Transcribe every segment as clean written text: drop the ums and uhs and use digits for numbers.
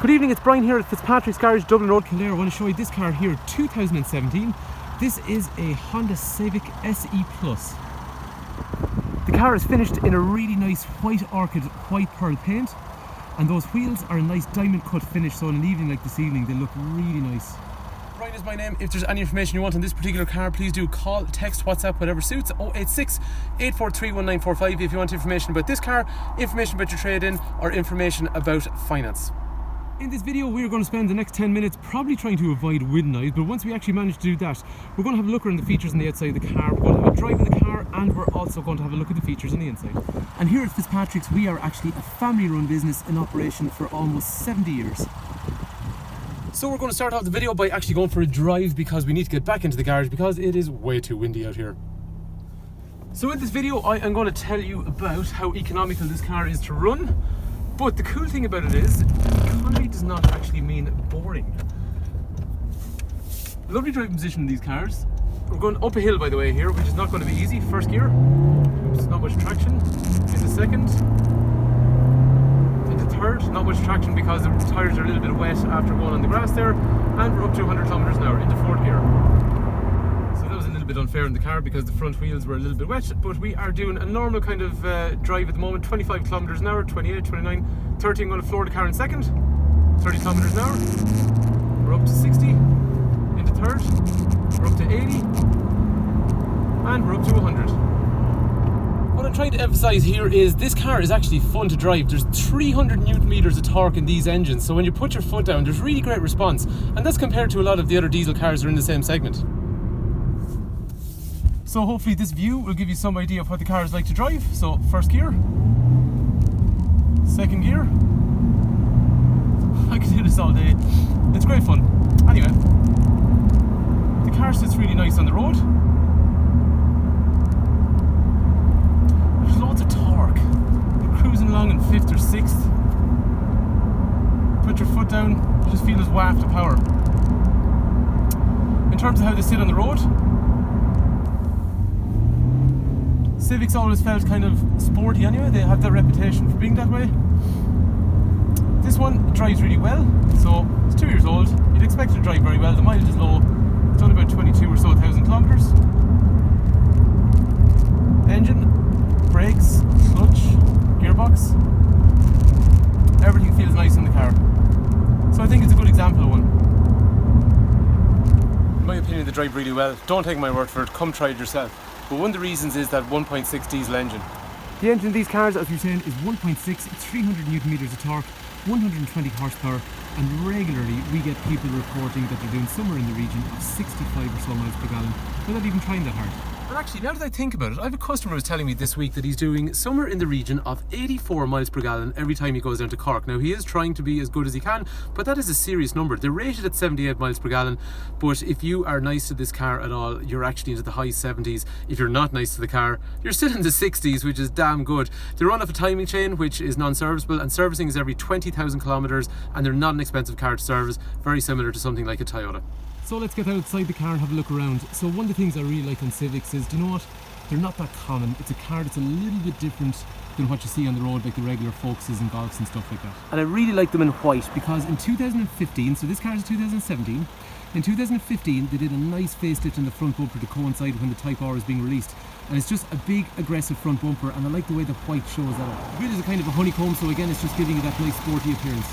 Good evening, it's Brian here at Fitzpatrick's Garage, Dublin Road, Kildare. I want to show you this car here, 2017. This is a Honda Civic SE Plus. The car is finished in a really nice white orchid, white pearl paint, and those wheels are a nice diamond cut finish, so on an evening like this evening they look really nice. Brian is my name. If there's any information you want on this particular car, please do call, text, WhatsApp, whatever suits, 086 843 1945 if you want information about this car, information about your trade-in, or information about finance. In this video we're going to spend the next 10 minutes probably trying to avoid wind noise, but once we actually manage to do that, we're going to have a look around the features on the outside of the car, we're going to have a drive of the car, and we're also going to have a look at the features on the inside. And here at Fitzpatrick's we are actually a family run business in operation for almost 70 years. So we're going to start off the video by actually going for a drive because we need to get back into the garage because it is way too windy out here. So in this video I am going to tell you about how economical this car is to run. But the cool thing about it is, economy does not actually mean boring. Lovely driving position in these cars. We're going up a hill by the way here, which is not going to be easy. First gear, there's not much traction. In the second, in the third, not much traction because the tyres are a little bit wet after going on the grass there. And we're up to 100 kilometers an hour into fourth gear. So that was a little bit unfair in the car because the front wheels were a little bit wet, but we are doing a normal kind of drive at the moment, 25 kilometers an hour, 28, 29, 30. I'm going to floor the car in second, 30 kilometers an hour. We're up to 60 into third, we're up to 80, and we're up to 100. What I'm trying to emphasize here is this car is actually fun to drive. There's 300 newton meters of torque in these engines, so when you put your foot down there's really great response, and that's compared to a lot of the other diesel cars that are in the same segment. So hopefully this view will give you some idea of what the car is like to drive. So first gear, second gear. I could do this all day. It's great fun. Anyway, the car sits really nice on the road. There's loads of torque. You're cruising along in 5th or 6th. Put your foot down, you just feel this waft of power. In terms of how they sit on the road, Civics always felt kind of sporty anyway, they have that reputation for being that way. This one drives really well, so it's 2 years old, you'd expect it to drive very well, the mileage is low, it's done about 22 or so thousand kilometers. Engine, brakes, clutch, gearbox, everything feels nice in the car. So I think it's a good example of one. In my opinion they drive really well, don't take my word for it, come try it yourself. But one of the reasons is that 1.6 diesel engine. The engine in these cars, as you're saying, is 1.6, 300 newton meters of torque, 120 horsepower, and regularly we get people reporting that they're doing somewhere in the region of 65 or so miles per gallon without even trying that hard. But actually, now that I think about it, I have a customer who was telling me this week that he's doing somewhere in the region of 84 miles per gallon every time he goes down to Cork. Now, he is trying to be as good as he can, but that is a serious number. They're rated at 78 miles per gallon, but if you are nice to this car at all, you're actually into the high 70s. If you're not nice to the car, you're still in the 60s, which is damn good. They run off a timing chain, which is non-serviceable, and servicing is every 20,000 kilometers, and they're not an expensive car to service, very similar to something like a Toyota. So let's get outside the car and have a look around. So one of the things I really like on Civics is, do you know what? They're not that common. It's a car that's a little bit different than what you see on the road, like the regular Focuses and Golfs and stuff like that. And I really like them in white because in 2015, so this car is 2017, in 2015 they did a nice facelift in the front bumper to coincide when the Type R is being released. And it's just a big aggressive front bumper, and I like the way the white shows that up. The wheel is a kind of a honeycomb, so again it's just giving you that nice sporty appearance.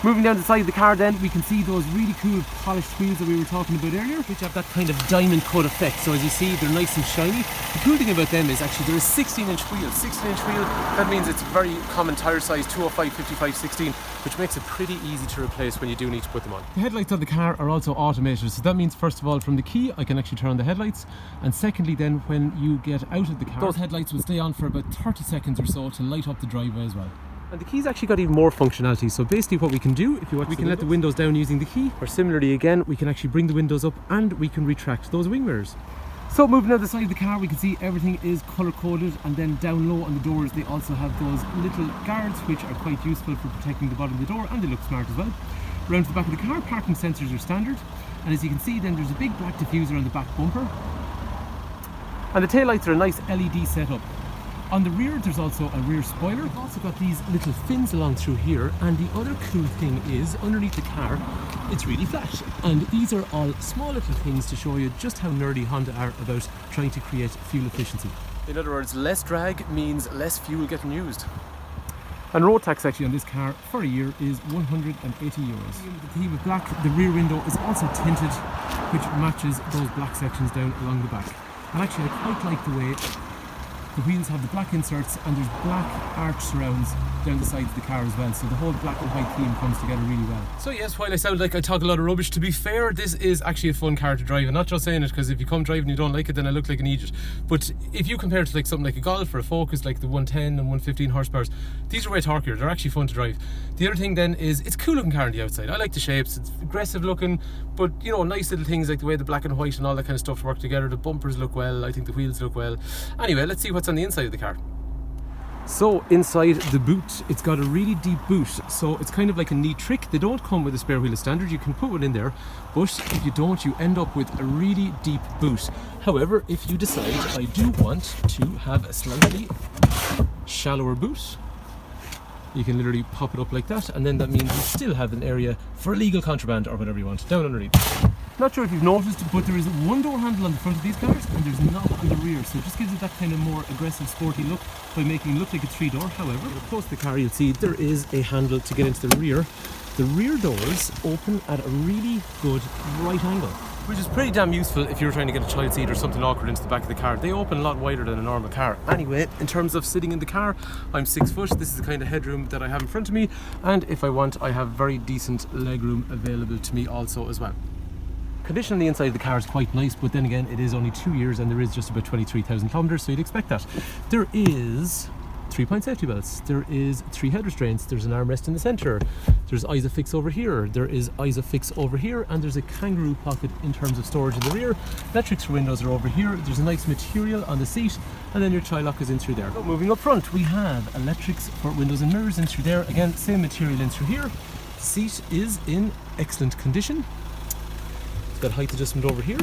Moving down the side of the car then, we can see those really cool polished wheels that we were talking about earlier, which have that kind of diamond cut effect. So as you see, they're nice and shiny. The cool thing about them is actually they're a 16-inch wheel. 16-inch wheel, that means it's a very common tyre size, 205, 55, 16, which makes it pretty easy to replace when you do need to put them on. The headlights of the car are also automated, so that means first of all from the key I can actually turn on the headlights, and secondly then when you get out of the car, those headlights will stay on for about 30 seconds or so to light up the driveway as well. And the key's actually got even more functionality, so basically what we can do, if you want, we can let the windows down using the key, or similarly again, we can actually bring the windows up and we can retract those wing mirrors. So moving down the side of the car, we can see everything is colour coded, and then down low on the doors they also have those little guards which are quite useful for protecting the bottom of the door, and they look smart as well. Around to the back of the car, parking sensors are standard, and as you can see then there's a big black diffuser on the back bumper, and the taillights are a nice LED setup. On the rear, there's also a rear spoiler. We've also got these little fins along through here, and the other cool thing is, underneath the car, it's really flat. And these are all small little things to show you just how nerdy Honda are about trying to create fuel efficiency. In other words, less drag means less fuel getting used. And road tax actually on this car for a year is €180. The theme of black, the rear window is also tinted, which matches those black sections down along the back. And actually I quite like the way the wheels have the black inserts and there's black arch surrounds down the sides of the car as well, so the whole black and white theme comes together really well. So yes, while I sound like I talk a lot of rubbish, to be fair, this is actually a fun car to drive. I'm not just saying it because if you come driving and you don't like it, then I look like an idiot. But if you compare it to like something like a Golf or a Focus, like the 110 and 115 horsepower, these are way torquier. They're actually fun to drive. The other thing then is it's a cool looking car on the outside. I like the shapes. It's aggressive looking, but you know, nice little things like the way the black and white and all that kind of stuff work together. The bumpers look well. I think the wheels look well. Anyway, let's see what's on the inside of the car. So inside the boot, it's got a really deep boot, so it's kind of like a neat trick. They don't come with a spare wheel as standard. You can put one in there, but if you don't, you end up with a really deep boot. However, if you decide I do want to have a slightly shallower boot, you can literally pop it up like that, and then that means you still have an area for illegal contraband or whatever you want down underneath. Not sure if you've noticed, but there is one door handle on the front of these cars and there's not on the rear, so it just gives it that kind of more aggressive, sporty look by making it look like a three-door. However, if you close the car, you'll see there is a handle to get into the rear. The rear doors open at a really good right angle, which is pretty damn useful if you're trying to get a child seat or something awkward into the back of the car. They open a lot wider than a normal car. Anyway, in terms of sitting in the car, I'm 6 foot. This is the kind of headroom that I have in front of me, and if I want, I have very decent legroom available to me also as well. Condition on the inside of the car is quite nice, but then again, it is only 2 years and there is just about 23,000 kilometers, so you'd expect that. There is 3-point safety belts, there is 3 head restraints, there's an armrest in the center, there's ISOFIX over here, there is ISOFIX over here, and there's a kangaroo pocket in terms of storage in the rear. Electrics for windows are over here, there's a nice material on the seat, and then your child lock is in through there. So moving up front, we have electrics for windows and mirrors in through there. Again, same material in through here. The seat is in excellent condition. Got height adjustment over here,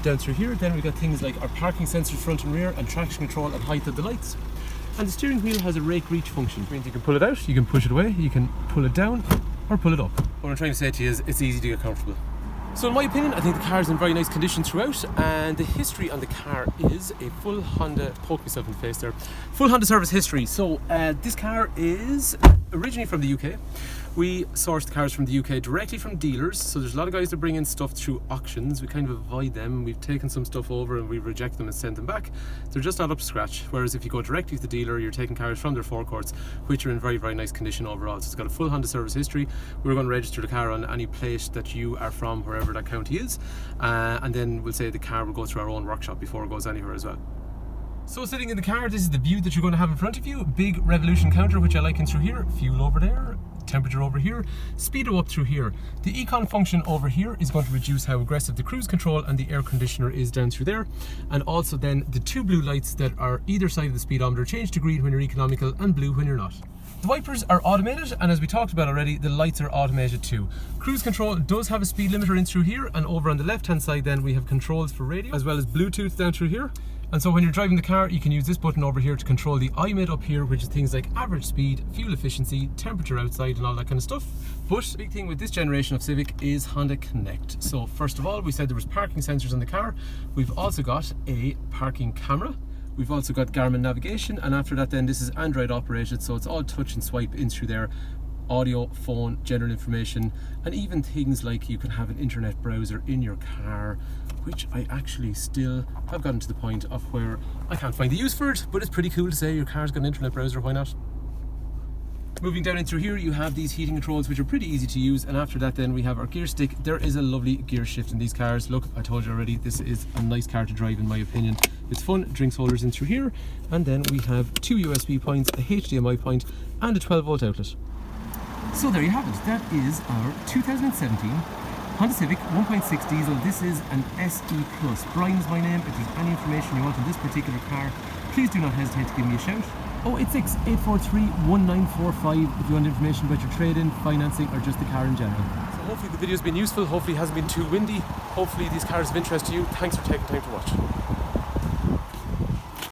down through here. Then we've got things like our parking sensors front and rear, and traction control and height of the lights. And the steering wheel has a rake reach function, which means you can pull it out, you can push it away, you can pull it down or pull it up. What I'm trying to say to you is it's easy to get comfortable. So in my opinion, I think the car is in very nice condition throughout, and the history on the car is a full Honda, poke myself in the face there, full Honda service history. So this car is originally from the UK. We source the cars from the UK directly from dealers, so there's a lot of guys that bring in stuff through auctions. We kind of avoid them. We've taken some stuff over and we reject them and send them back. They're just not up to scratch, whereas if you go directly to the dealer, you're taking cars from their forecourts, which are in very, very nice condition overall. So it's got a full Honda service history. We're going to register the car on any plate that you are from, wherever that county is, and then we'll say the car will go through our own workshop before it goes anywhere as well. So sitting in the car, this is the view that you're going to have in front of you. Big Revolution counter, which I like in through here. Fuel over there, temperature over here, speedo up through here. The econ function over here is going to reduce how aggressive the cruise control and the air conditioner is down through there. And also then the 2 blue lights that are either side of the speedometer change to green when you're economical and blue when you're not. The wipers are automated, and as we talked about already, the lights are automated too. Cruise control does have a speed limiter in through here, and over on the left hand side then we have controls for radio as well as Bluetooth down through here. And so when you're driving the car, you can use this button over here to control the iMid up here, which is things like average speed, fuel efficiency, temperature outside and all that kind of stuff. But the big thing with this generation of Civic is Honda Connect. So first of all, we said there was parking sensors on the car. We've also got a parking camera. We've also got Garmin navigation, and after that then this is Android operated, so it's all touch and swipe in through there. Audio, phone, general information, and even things like you can have an internet browser in your car, which I actually still have gotten to the point of where I can't find the use for it, but it's pretty cool to say your car's got an internet browser, why not? Moving down in through here, you have these heating controls, which are pretty easy to use, and after that then we have our gear stick. There is a lovely gear shift in these cars. Look, I told you already, this is a nice car to drive in my opinion. It's fun. Drinks holders in through here, and then we have 2 USB points, a HDMI point, and a 12-volt outlet. So there you have it. That is our 2017 Honda Civic 1.6 diesel. This is an SE Plus. Brian's my name. If there's any information you want on this particular car, please do not hesitate to give me a shout. 086-843-1945 if you want information about your trade-in, financing, or just the car in general. So hopefully the video's been useful. Hopefully it hasn't been too windy. Hopefully these cars are of interest to you. Thanks for taking time to watch.